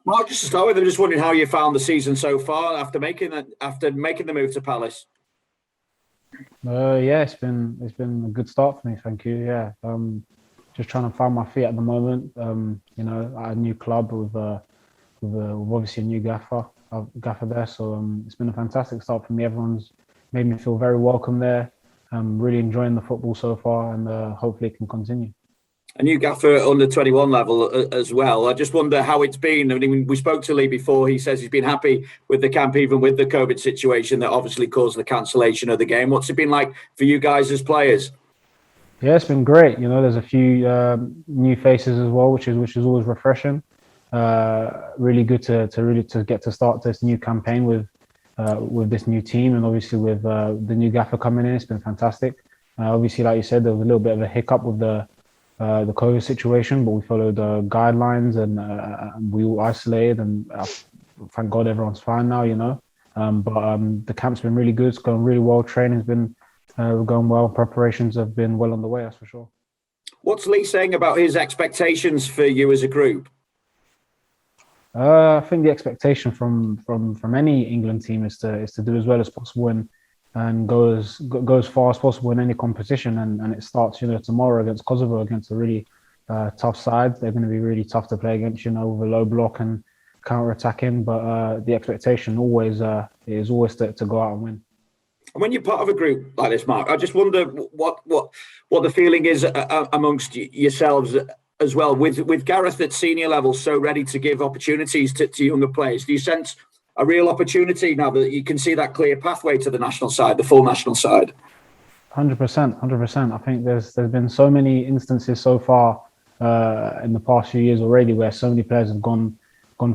Mark, just to start with, I'm just wondering how you found the season so far after making the move to Palace. Yeah, it's been a good start for me. Thank you. Yeah, just trying to find my feet at the moment. At a new club with obviously a new gaffer there. So it's been a fantastic start for me. Everyone's made me feel very welcome there. I'm really enjoying the football so far, and hopefully it can continue. A new gaffer at under 21 level as well. I just wonder how it's been. I mean, we spoke to Lee before. He says he's been happy with the camp, even with the COVID situation that obviously caused the cancellation of the game. What's it been like for you guys as players? Yeah, it's been great. There's a few new faces as well, which is always refreshing. Really good to get to start this new campaign with this new team, and obviously with the new gaffer coming in. It's been fantastic. Obviously, like you said, there was a little bit of a hiccup with the COVID situation, but we followed the guidelines, and we all isolated, and thank God everyone's fine now. But the camp's been really good. It's gone really well. Training's been going well. Preparations have been well on the way. That's for sure. What's Lee saying about his expectations for you as a group? I think the expectation from any England team is to do as well as possible and go as far as possible in any competition. And it starts tomorrow against Kosovo, against a really tough side. They're going to be really tough to play against, with a low block and counter attacking. But the expectation is always to go out and win. And when you're part of a group like this, Mark, I just wonder what the feeling is amongst yourselves as well, with Gareth at senior level so ready to give opportunities to younger players. Do you sense a real opportunity now that you can see that clear pathway to the national side, the full national side? 100%. I think there's been so many instances so far in the past few years already where so many players have gone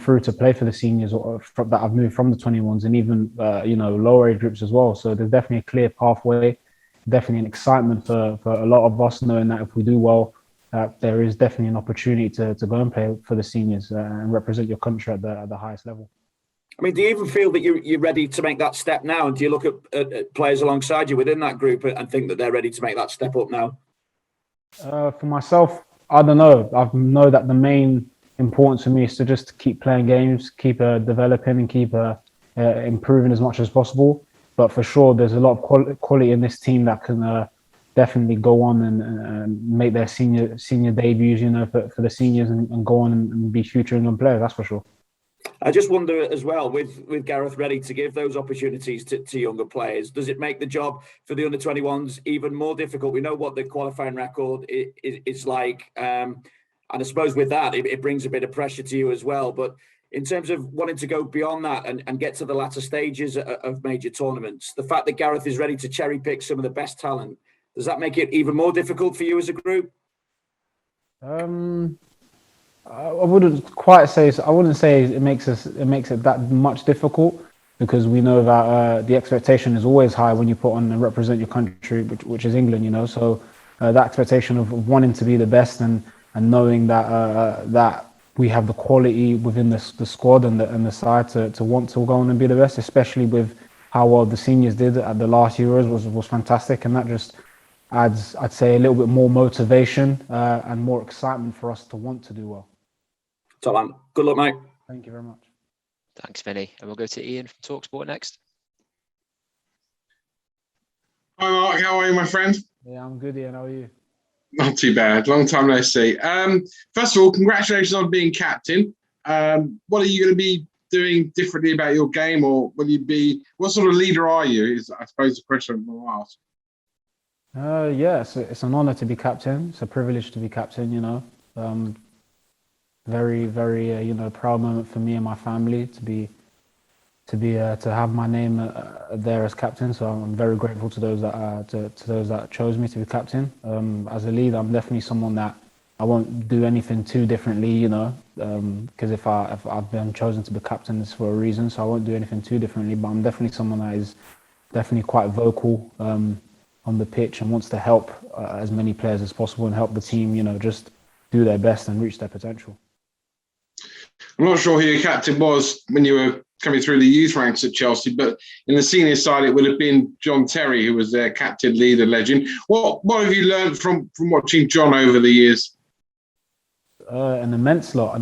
through to play for the seniors, or that have moved from the 21s, and even lower age groups as well. So there's definitely a clear pathway, definitely an excitement for a lot of us, knowing that if we do well, there is definitely an opportunity to go and play for the seniors and represent your country at the highest level. I mean, do you even feel that you're ready to make that step now? And do you look at players alongside you within that group and think that they're ready to make that step up now? For myself, I don't know. I know that the main importance for me is to just keep playing games, keep developing, and keep improving as much as possible. But for sure, there's a lot of quality in this team that can definitely go on and make their senior debuts, for the seniors, and go on and be future England players. That's for sure. I just wonder as well, with Gareth ready to give those opportunities to younger players, does it make the job for the under-21s even more difficult? We know what the qualifying record is like. And I suppose with that, it brings a bit of pressure to you as well. But in terms of wanting to go beyond that and get to the latter stages of major tournaments, the fact that Gareth is ready to cherry pick some of the best talent, does that make it even more difficult for you as a group? I wouldn't quite say so. I wouldn't say it makes it that much difficult, because we know that the expectation is always high when you put on and represent your country, which is England. So that expectation of wanting to be the best and knowing that we have the quality within the squad and the side to want to go on and be the best, especially with how well the seniors did at the last Euros was fantastic, and that just adds, I'd say, a little bit more motivation and more excitement for us to want to do well. Top man. Good luck, mate. Thank you very much. Thanks, Vinny. And we'll go to Ian from TalkSport next. Hi, Mark. How are you, my friend? Yeah, I'm good, Ian. How are you? Not too bad. Long time no see. First of all, congratulations on being captain. What are you going to be doing differently about your game, or will you be? What sort of leader are you? Is, I suppose, the question I'm going to ask. Yeah, it's an honour to be captain. It's a privilege to be captain. Very, very, proud moment for me and my family to have my name there as captain. So I'm very grateful to those that chose me to be captain. As a leader, I'm definitely someone that I won't do anything too differently, because if I've been chosen to be captain, it's for a reason. So I won't do anything too differently. But I'm definitely someone that is definitely quite vocal on the pitch and wants to help as many players as possible and help the team, just do their best and reach their potential. I'm not sure who your captain was when you were coming through the youth ranks at Chelsea, but in the senior side, it would have been John Terry, who was their captain, leader, legend. What have you learned from watching John over the years? An immense lot,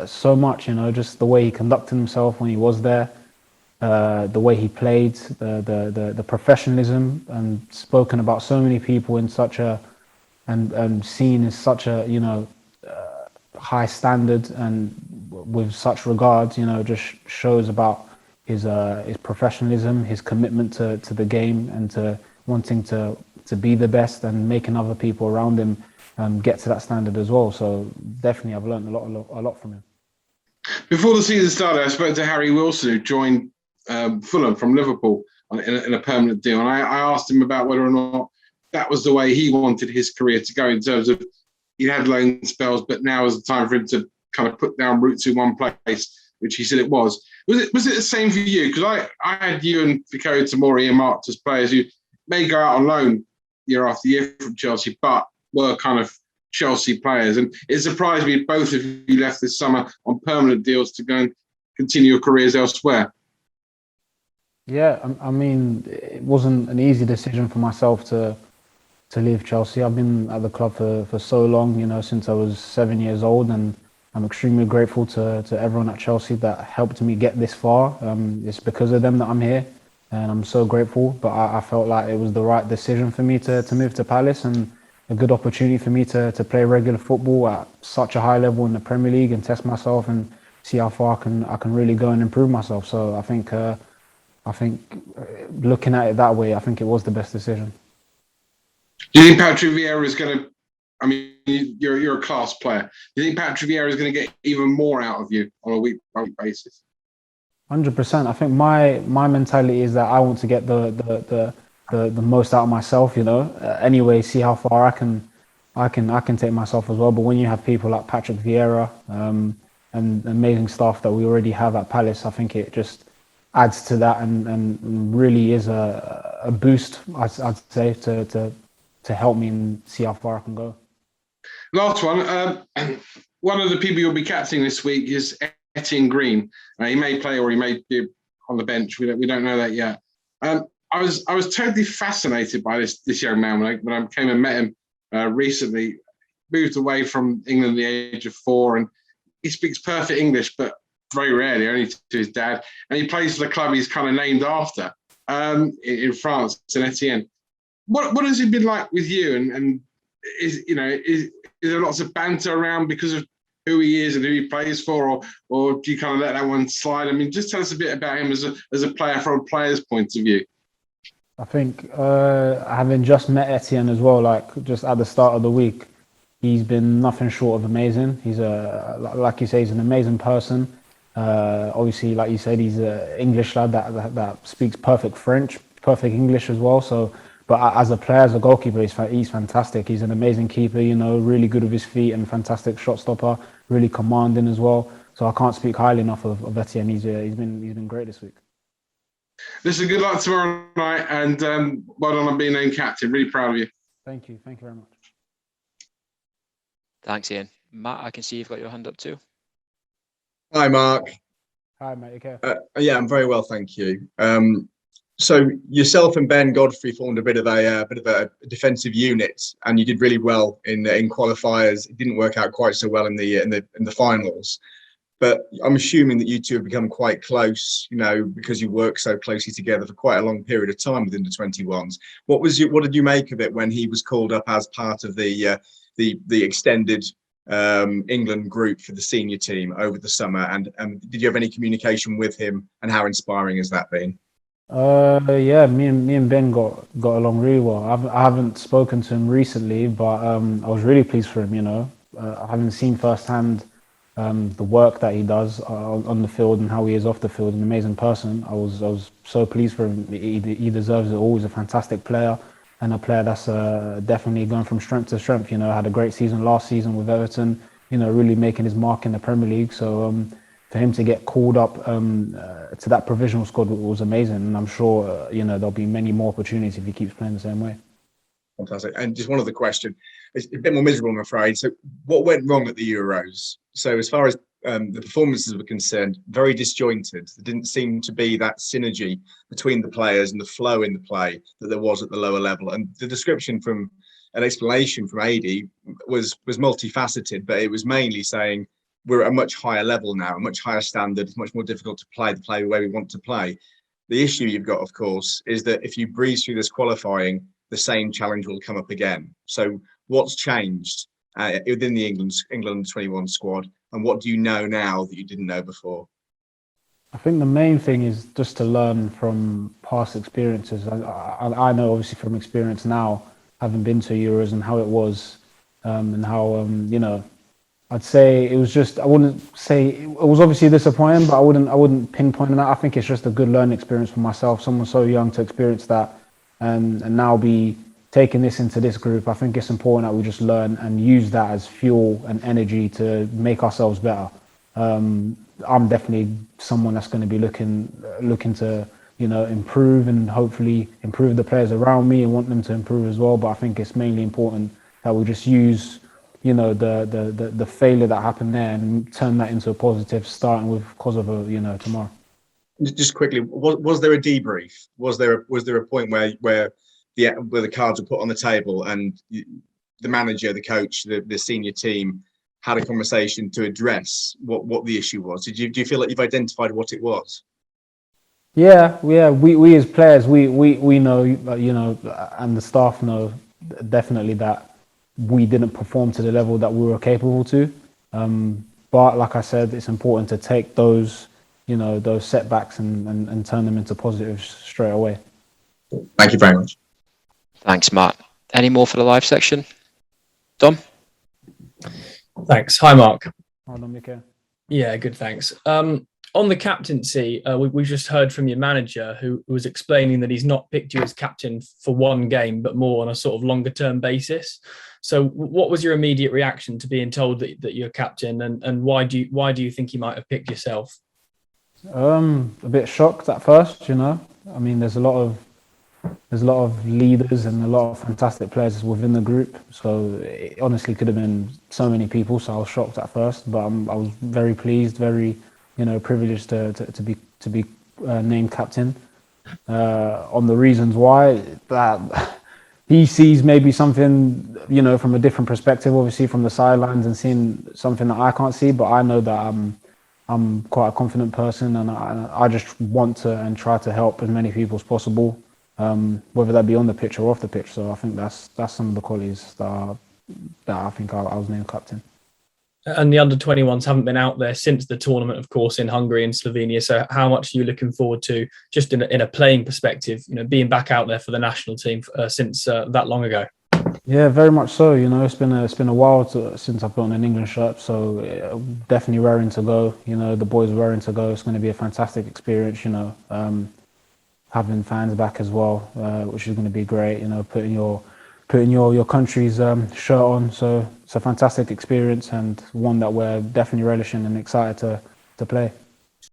so much, just the way he conducted himself when he was there, the way he played, the professionalism, and spoken about so many people in such a, and seen as such a, high standard and with such regard, just shows about his professionalism, his commitment to the game, and to wanting to be the best and making other people around him get to that standard as well. So definitely, I've learned a lot from him. Before the season started, I spoke to Harry Wilson, who joined Fulham from Liverpool in a permanent deal, and I asked him about whether or not that was the way he wanted his career to go, in terms of he had loan spells, but now is the time for him to kind of put down roots in one place, which he said it was. Was it the same for you? Because I had you and Fikayo Tomori and Mark as players who may go out on loan year after year from Chelsea, but were kind of Chelsea players. And it surprised me both of you left this summer on permanent deals to go and continue your careers elsewhere. Yeah, I mean, it wasn't an easy decision for myself to leave Chelsea. I've been at the club for so long, since I was 7 years old, and I'm extremely grateful to everyone at Chelsea that helped me get this far. It's because of them that I'm here, and I'm so grateful. But I felt like it was the right decision for me to move to Palace, and a good opportunity for me to play regular football at such a high level in the Premier League and test myself and see how far I can really go and improve myself. So I think looking at it that way, I think it was the best decision. Do you think Patrick Vieira is going to, I mean, you're a class player. Do you think Patrick Vieira is going to get even more out of you on a week-by-week basis? 100%. I think my mentality is that I want to get the most out of myself, anyway, see how far I can take myself as well. But when you have people like Patrick Vieira and amazing staff that we already have at Palace, I think it just adds to that and really is a boost, I'd say, to help me and see how far I can go. Last one. One of the people you'll be captaining this week is Etienne Green. He may play or he may be on the bench. We don't know that yet. I was totally fascinated by this young man when I came and met him recently. Moved away from England at the age of 4, and he speaks perfect English, but very rarely, only to his dad. And he plays for the club he's kind of named after in France, Saint Etienne. What has it been like with you? And is there lots of banter around because of who he is and who he plays for, or do you kind of let that one slide? I mean, just tell us a bit about him as a player from a player's point of view. I think having just met Etienne as well, like just at the start of the week, he's been nothing short of amazing. He's like you say, he's an amazing person. Obviously, like you said, he's an English lad that speaks perfect French, perfect English as well. So, but as a player, as a goalkeeper, he's fantastic. He's an amazing keeper, really good with his feet and fantastic shot stopper, really commanding as well. So I can't speak highly enough of Etienne. He's been great this week. Listen, good luck tomorrow night, and well done on being named captain. Really proud of you. Thank you very much. Thanks, Ian. Matt, I can see you've got your hand up too. Hi, Mark. Hi, mate. Okay. Yeah, I'm very well, thank you. So yourself and Ben Godfrey formed a bit of a defensive unit, and you did really well in qualifiers. It didn't work out quite so well in the finals, but I'm assuming that you two have become quite close, because you work so closely together for quite a long period of time within the 21s. What did you make of it when he was called up as part of the extended England group for the senior team over the summer? And did you have any communication with him, and how inspiring has that been? Yeah, me and Ben got along really well. I haven't spoken to him recently, but I was really pleased for him. Having seen firsthand the work that he does on the field and how he is off the field, an amazing person. I was so pleased for him. He deserves it all. He's a fantastic player, and a player that's definitely going from strength to strength. Had a great season last season with Everton. Really making his mark in the Premier League. So for him to get called up to that provisional squad was amazing, and I'm sure there'll be many more opportunities if he keeps playing the same way. Fantastic. And just one other question. It's a bit more miserable, I'm afraid. So what went wrong at the Euros? So as far as the performances were concerned, very disjointed. There didn't seem to be that synergy between the players and the flow in the play that there was at the lower level. And the description from an explanation from AD was multifaceted, but it was mainly saying we're at a much higher level now, a much higher standard. It's much more difficult to play the way we want to play. The issue you've got, of course, is that if you breeze through this qualifying, the same challenge will come up again. So what's changed within the England Under-21 squad, and what do you know now that you didn't know before? I think the main thing is just to learn from past experiences. I know obviously from experience now, having been to Euros and how it was, and how I'd say it was just, I wouldn't say it was obviously disappointing, but I wouldn't pinpoint that. I think it's just a good learning experience for myself. Someone so young to experience that, and now be taking this into this group. I think it's important that we just learn and use that as fuel and energy to make ourselves better. I'm definitely someone that's going to be looking to improve and hopefully improve the players around me and want them to improve as well. But I think it's mainly important that we just use the failure that happened there and turn that into a positive, starting with Kosovo tomorrow. Just quickly, was there a debrief? Was there a point where the cards were put on the table and the manager, the coach, the senior team had a conversation to address what the issue was? Do you feel like you've identified what it was? Yeah. We as players, we know, and the staff know definitely that we didn't perform to the level that we were capable to. But like I said, it's important to take those setbacks and turn them into positives straight away. Thank you very much. Thanks, Matt. Any more for the live section? Dom? Thanks. Hi, Mark. Hold on, Mika. Yeah, good, thanks. On the captaincy, we just heard from your manager who was explaining that he's not picked you as captain for one game, but more on a sort of longer term basis. So what was your immediate reaction to being told that you're captain, and why do you think he might have picked yourself? A bit shocked at first, I mean, there's a lot of leaders and a lot of fantastic players within the group. So it honestly could have been so many people. So I was shocked at first, but I was very pleased, very, privileged to be named captain. On the reasons why, that he sees maybe something, from a different perspective, obviously from the sidelines, and seeing something that I can't see. But I know that I'm quite a confident person, and I just want to and try to help as many people as possible. Whether that be on the pitch or off the pitch. So I think that's some of the qualities that I think I was named captain. And the under-21s haven't been out there since the tournament, of course, in Hungary and Slovenia. So how much are you looking forward to, just in a playing perspective, being back out there for the national team since that long ago? Yeah, very much so. It's been a while since I've put on an England shirt, so definitely raring to go. The boys are raring to go. It's going to be a fantastic experience. Having fans back as well, which is going to be great. Putting your country's shirt on. So it's a fantastic experience, and one that we're definitely relishing and excited to play.